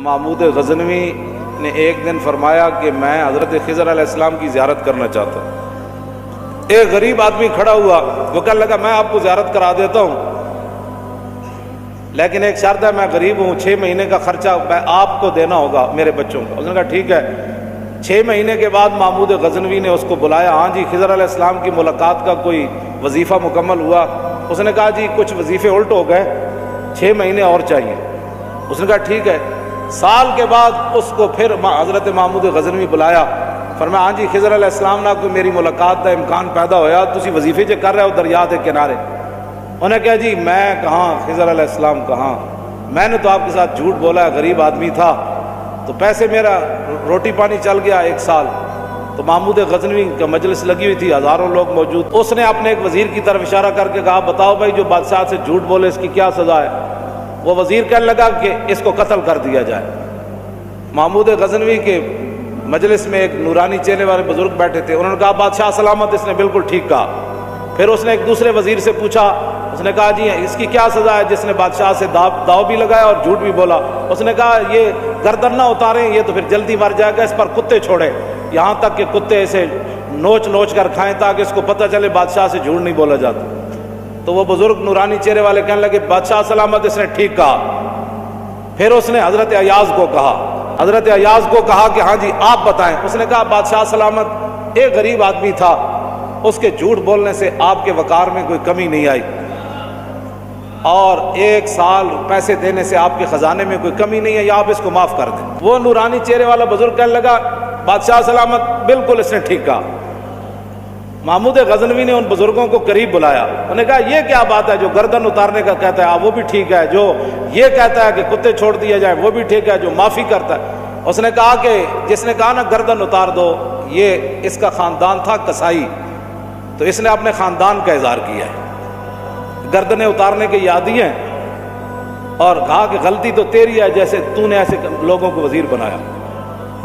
محمود غزنوی نے ایک دن فرمایا کہ میں حضرت خضر علیہ السلام کی زیارت کرنا چاہتا ہوں۔ ایک غریب آدمی کھڑا ہوا، وہ کہنے لگا میں آپ کو زیارت کرا دیتا ہوں، لیکن ایک شرط ہے، میں غریب ہوں، 6 مہینے کا خرچہ آپ کو دینا ہوگا میرے بچوں کو۔ اس نے کہا ٹھیک ہے۔ 6 مہینے کے بعد محمود غزنوی نے اس کو بلایا، ہاں جی خضر علیہ السلام کی ملاقات کا کوئی وظیفہ مکمل ہوا؟ اس نے کہا جی کچھ وظیفے الٹ ہو گئے، 6 مہینے اور چاہیے۔ اس نے کہا ٹھیک ہے۔ سال کے بعد اس کو پھر حضرت محمود غزنوی بلایا، فرمایا ہاں جی خضر علیہ السلام نہ کوئی میری ملاقات کا امکان پیدا ہویا، تسی وظیفے جو کر رہے ہو دریا کے کنارے۔ انہوں نے کہا جی میں کہاں، خضر علیہ السلام کہاں، میں نے تو آپ کے ساتھ جھوٹ بولا ہے، غریب آدمی تھا تو پیسے میرا روٹی پانی چل گیا 1 سال۔ تو محمود غزنوی کا مجلس لگی ہوئی تھی، ہزاروں لوگ موجود، اس نے اپنے ایک وزیر کی طرف اشارہ کر کے کہا بتاؤ بھائی جو بادشاہ سے جھوٹ بولے اس کی کیا سزا ہے؟ وہ وزیر کہنے لگا کہ اس کو قتل کر دیا جائے۔ محمود غزنوی کے مجلس میں ایک نورانی چہرے والے بزرگ بیٹھے تھے، انہوں نے کہا بادشاہ سلامت، اس نے بالکل ٹھیک کہا۔ پھر اس نے ایک دوسرے وزیر سے پوچھا، اس نے کہا جی اس کی کیا سزا ہے جس نے بادشاہ سے داؤ بھی لگایا اور جھوٹ بھی بولا؟ اس نے کہا یہ گردن نہ اتاریں، یہ تو پھر جلدی مر جائے گا، اس پر کتے چھوڑے، یہاں تک کہ کتے اسے نوچ نوچ کر کھائیں تاکہ اس کو پتہ چلے بادشاہ سے جھوٹ نہیں بولا جاتا۔ تو وہ بزرگ نورانی چہرے والے کہنے لگے بادشاہ سلامت، اس نے ٹھیک کہا۔ پھر اس نے حضرت ایاز کو کہا، حضرت ایاز کو کہا کہ ہاں جی آپ بتائیں۔ اس نے کہا بادشاہ سلامت، ایک غریب آدمی تھا، اس کے جھوٹ بولنے سے آپ کے وقار میں کوئی کمی نہیں آئی، اور 1 سال پیسے دینے سے آپ کے خزانے میں کوئی کمی نہیں ہے، یا آپ اس کو معاف کر دیں۔ وہ نورانی چہرے والا بزرگ کہنے لگا بادشاہ سلامت بالکل اس نے ٹھیک کہا۔ محمود غزنوی نے ان بزرگوں کو قریب بلایا، انہوں نے کہا یہ کیا بات ہے، جو گردن اتارنے کا کہتا ہے وہ بھی ٹھیک ہے، جو یہ کہتا ہے کہ کتے چھوڑ دیا جائے وہ بھی ٹھیک ہے، جو معافی کرتا ہے۔ اس نے کہا کہ جس نے کہا نا گردن اتار دو، یہ اس کا خاندان تھا کسائی، تو اس نے اپنے خاندان کا اظہار کیا ہے، گردنیں اتارنے کے عادی ہیں، اور کہا کہ غلطی تو تیری ہے، جیسے تو نے ایسے لوگوں کو وزیر بنایا۔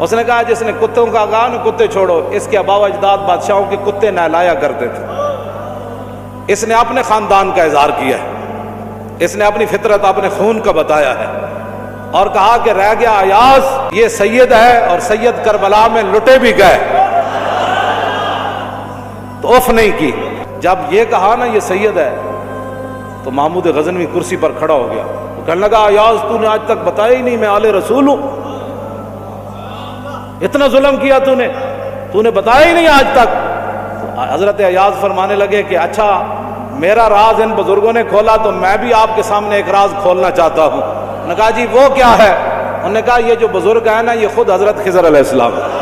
اس نے کہا جس نے کتوں کا کہا نا کتے چھوڑو، اس کے آباء و اجداد بادشاہوں کے کتے نہلایا کرتے تھے۔ اس نے اپنے خاندان کا اظہار کیا ہے، اس نے اپنی فطرت اپنے خون کا بتایا ہے، اور کہا کہ رہ گیا ایاز، یہ سید ہے اور سید کربلا میں لٹے بھی گئے، تو اف نہیں کی۔ جب یہ کہا نا یہ سید ہے، تو محمود غزنوی کرسی پر کھڑا ہو گیا، وہ کہنے لگا ایاز تو نے آج تک بتایا ہی نہیں میں آل رسول ہوں، اتنا ظلم کیا تو نے بتایا ہی نہیں آج تک۔ تو حضرت ایاز فرمانے لگے کہ اچھا میرا راز ان بزرگوں نے کھولا تو میں بھی آپ کے سامنے ایک راز کھولنا چاہتا ہوں۔ انہوں نے کہا جی وہ کیا ہے؟ انہوں نے کہا یہ جو بزرگ ہے نا یہ خود حضرت خضر علیہ السلام ہے۔